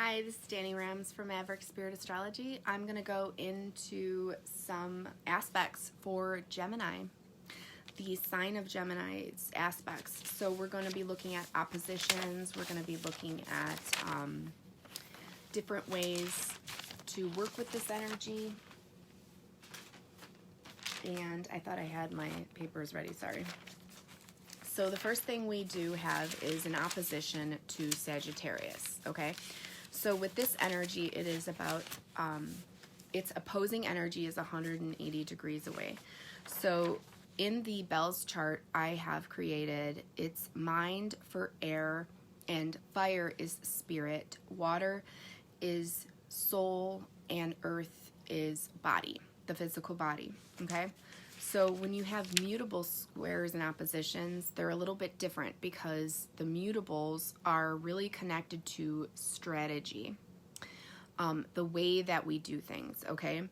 Hi, this is Danny Rams from Maverick Spirit Astrology. I'm going to go into some aspects for Gemini, the sign of Gemini's aspects. So we're going to be looking at oppositions. We're going to be looking at different ways to work with this energy. And I thought I had my papers ready, sorry. So the first thing we do have is an opposition to Sagittarius, okay? So with this energy, it is about, its opposing energy is 180 degrees away. So in the Bell's chart, I have created its mind for air, and fire is spirit, water is soul, and earth is body, the physical body, okay? So when you have mutable squares and oppositions, they're a little bit different because the mutables are really connected to strategy, the way that we do things, okay?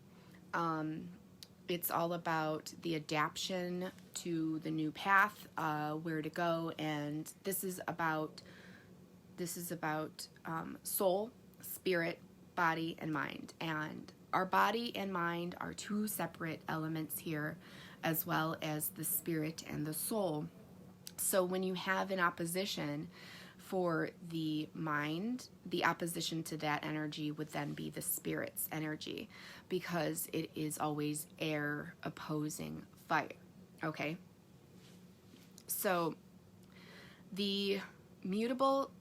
It's all about the adaptation to the new path, where to go, and this is about soul, spirit, body, and mind. And our body and mind are two separate elements here, as well as the spirit and the soul. So when you have an opposition for the mind, the opposition to that energy would then be the spirit's energy, because it is always air opposing fire, okay? So the mutable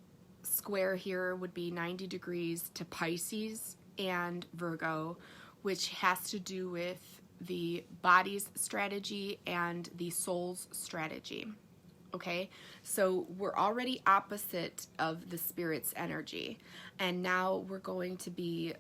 square here would be 90 degrees to Pisces and Virgo, which has to do with the body's strategy and the soul's strategy, okay? So we're already opposite of the spirit's energy, and now we're going to be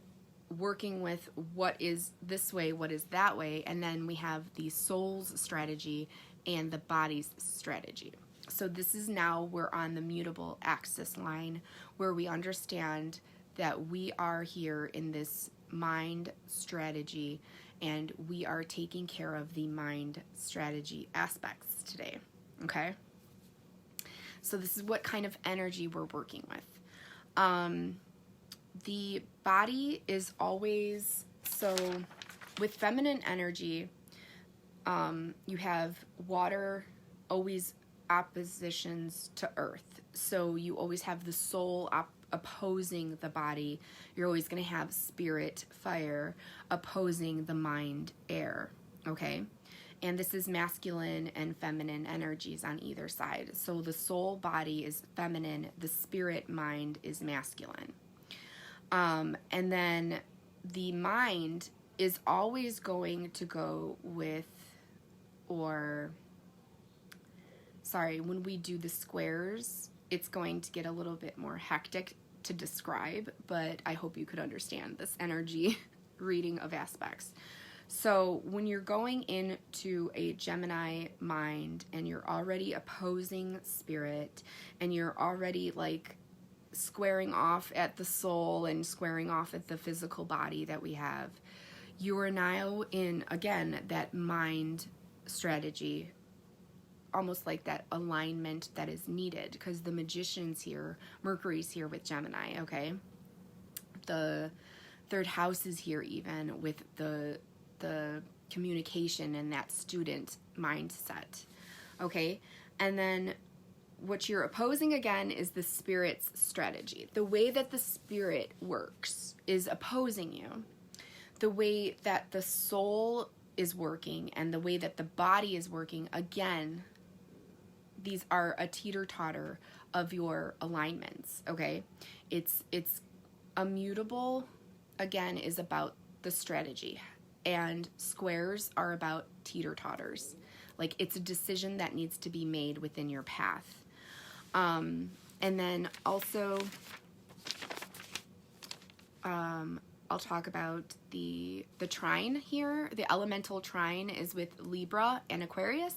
working with what is this way, what is that way, and then we have the soul's strategy and the body's strategy. So this is now we're on the mutable axis line, where we understand that we are here in this mind strategy, and we are taking care of the mind strategy aspects today, okay? So this is what kind of energy we're working with. The body is always, so with feminine energy, you have water always oppositions to earth. So you always have the soul opposing the body. You're always going to have spirit, fire, opposing the mind, air, okay? And this is masculine and feminine energies on either side. So the soul body is feminine, the spirit mind is masculine. And then the mind is always going to go with, when we do the squares, it's going to get a little bit more hectic to describe, but I hope you could understand this energy reading of aspects. So when you're going into a Gemini mind and you're already opposing spirit, and you're already like squaring off at the soul and squaring off at the physical body that we have, you are now in, again, that mind strategy, almost like that alignment that is needed, because the magician's here, Mercury's here with Gemini, okay? The third house is here even with the communication and that student mindset, okay? And then what you're opposing again is the spirit's strategy. The way that the spirit works is opposing you. The way that the soul is working and the way that the body is working, again, these are a teeter-totter of your alignments, okay? It's immutable, again, is about the strategy, and squares are about teeter-totters. Like, it's a decision that needs to be made within your path. And then also, I'll talk about the trine here. The elemental trine is with Libra and Aquarius.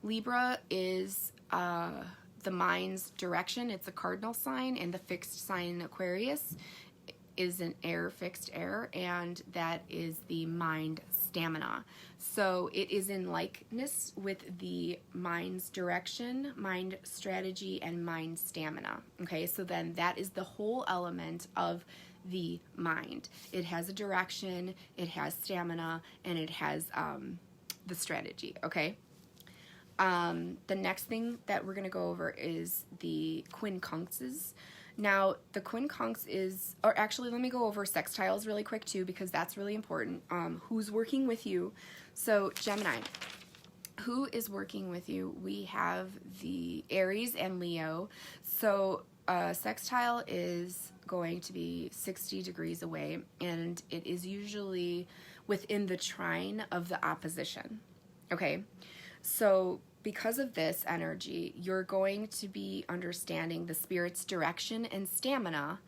Libra is the mind's direction. It's a cardinal sign, and the fixed sign Aquarius is an air, fixed air, and that is the mind stamina. So it is in likeness with the mind's direction, mind strategy, and mind stamina. Okay, so then that is the whole element of the mind. It has a direction, it has stamina, and it has the strategy. Okay. The next thing that we're going to go over is the quincunxes. Now, the quincunx is, or actually, let me go over sextiles really quick too, because that's really important. Who's working with you? So, Gemini, who is working with you? We have the Aries and Leo. So, sextile is going to be 60 degrees away, and it is usually within the trine of the opposition. Okay, so because of this energy, you're going to be understanding the spirit's direction and stamina,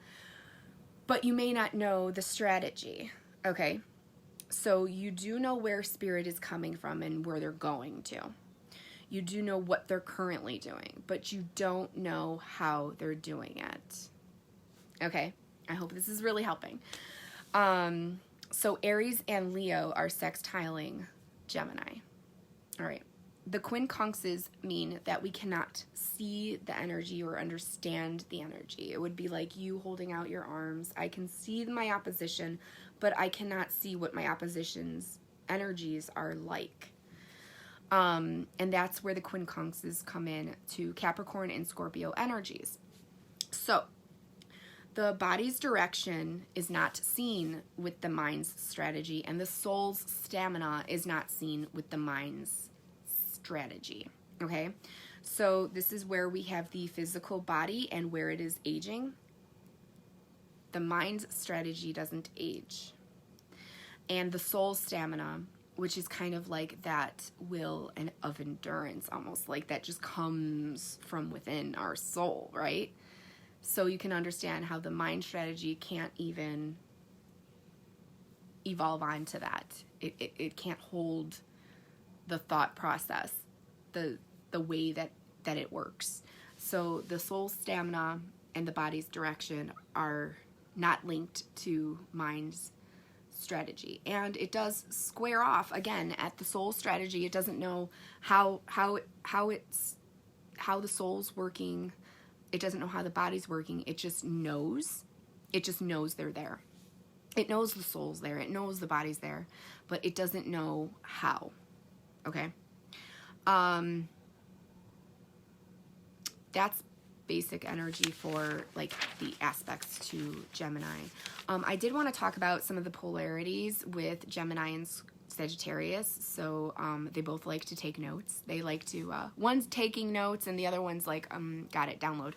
but you may not know the strategy. Okay, so you do know where spirit is coming from and where they're going to. You do know what they're currently doing, but you don't know how they're doing it. Okay, I hope this is really helping. So Aries and Leo are sextiling Gemini. All right. The quincunxes mean that we cannot see the energy or understand the energy. It would be like you holding out your arms. I can see my opposition, but I cannot see what my opposition's energies are like. And that's where the quincunxes come in to Capricorn and Scorpio energies. So the body's direction is not seen with the mind's strategy, and the soul's stamina is not seen with the mind's strategy. Okay, so this is where we have the physical body and where it is aging. The mind's strategy doesn't age, and the soul's stamina, which is kind of like that will and of endurance, almost like that just comes from within our soul, right? So you can understand how the mind strategy can't even evolve onto that. It can't hold the thought process, the way that it works. So the soul stamina and the body's direction are not linked to mind's strategy, and it does square off again at the soul strategy. It doesn't know how the soul's working. It doesn't know how the body's working. It just knows they're there. It knows the soul's there. It knows the body's there, but it doesn't know how. Okay. That's basic energy for like the aspects to Gemini. I did want to talk about some of the polarities with Gemini and Sagittarius. So they both like to take notes. They like to, one's taking notes and the other one's like, got it, download.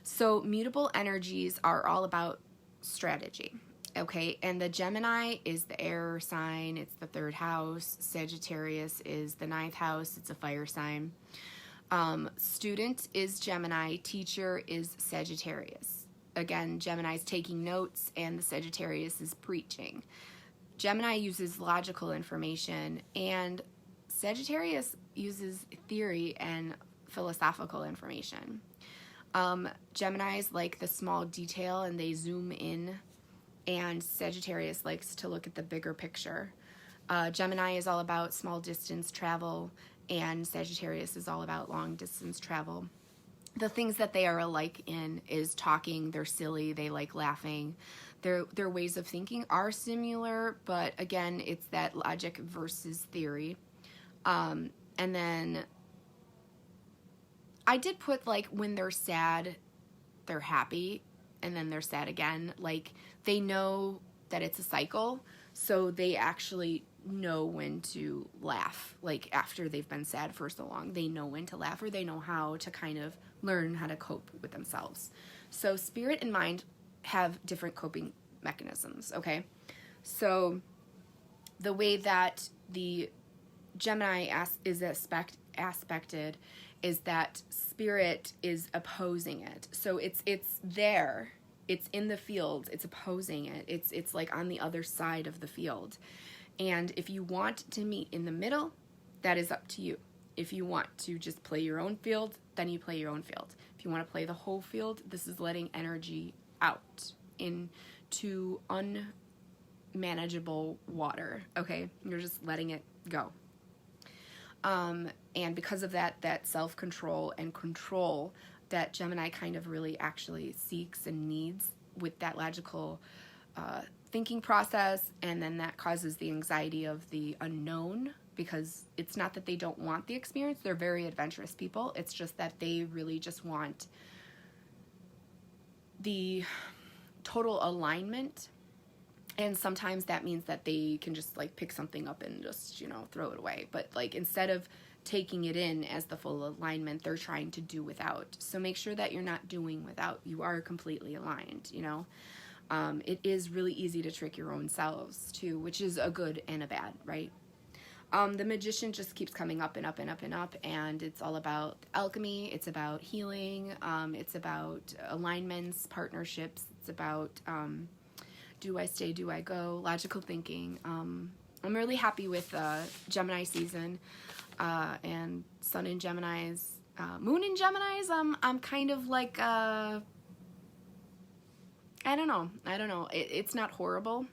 So mutable energies are all about strategy. Okay, and the Gemini is the air sign. It's the 3rd house. Sagittarius is the 9th house. It's a fire sign. Student is Gemini. Teacher is Sagittarius. Again, Gemini's taking notes and the Sagittarius is preaching. Gemini uses logical information and Sagittarius uses theory and philosophical information. Gemini's like the small detail and they zoom in, and Sagittarius likes to look at the bigger picture. Gemini is all about small distance travel, and Sagittarius is all about long distance travel. The things that they are alike in is talking. They're silly. They like laughing. Their ways of thinking are similar, but again, it's that logic versus theory. And then I did put like when they're sad, they're happy, and then they're sad again. Like they know that it's a cycle, so they actually know when to laugh. Like after they've been sad for so long, they know when to laugh, or they know how to kind of learn how to cope with themselves. So spirit and mind have different coping mechanisms, okay? So the way that the Gemini is aspected is that spirit is opposing it. So it's there. It's in the field. It's opposing it. It's like on the other side of the field. And if you want to meet in the middle, that is up to you. If you want to just play your own field, then you play your own field. If you want to play the whole field, this is letting energy out, into unmanageable water, okay? You're just letting it go. And because of that self-control and control that Gemini kind of really actually seeks and needs with that logical thinking process, and then that causes the anxiety of the unknown, because it's not that they don't want the experience. They're very adventurous people. It's just that they really just want the total alignment. And sometimes that means that they can just like pick something up and just, you know, throw it away. But like instead of taking it in as the full alignment, they're trying to do without. So make sure that you're not doing without. You are completely aligned, you know. It is really easy to trick your own selves too, which is a good and a bad, right? The Magician just keeps coming up and up and up and up, and it's all about alchemy. It's about healing. It's about alignments, partnerships. It's about do I stay, do I go, logical thinking. I'm really happy with Gemini season, and Sun in Geminis, Moon in Geminis. I'm kind of like I don't know. It's not horrible.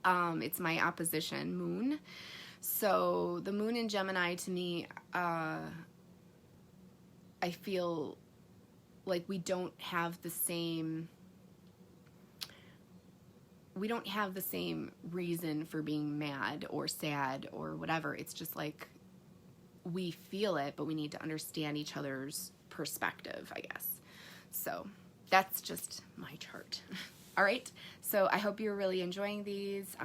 It's my opposition, Moon. So the Moon in Gemini, to me, I feel like we don't have the same reason for being mad or sad or whatever. It's just like we feel it, but we need to understand each other's perspective, I guess. So that's just my chart. All right. So I hope you're really enjoying these.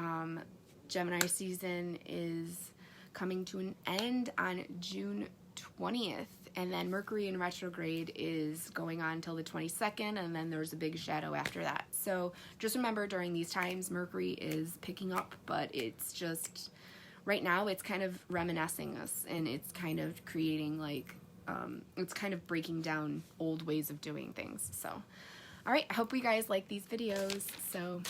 Gemini season is coming to an end on June 20th, and then Mercury in retrograde is going on until the 22nd, and then there's a big shadow after that. So just remember, during these times, Mercury is picking up, but it's just, right now, it's kind of reminiscing us, and it's kind of creating like, it's kind of breaking down old ways of doing things. So, all right, I hope you guys like these videos. So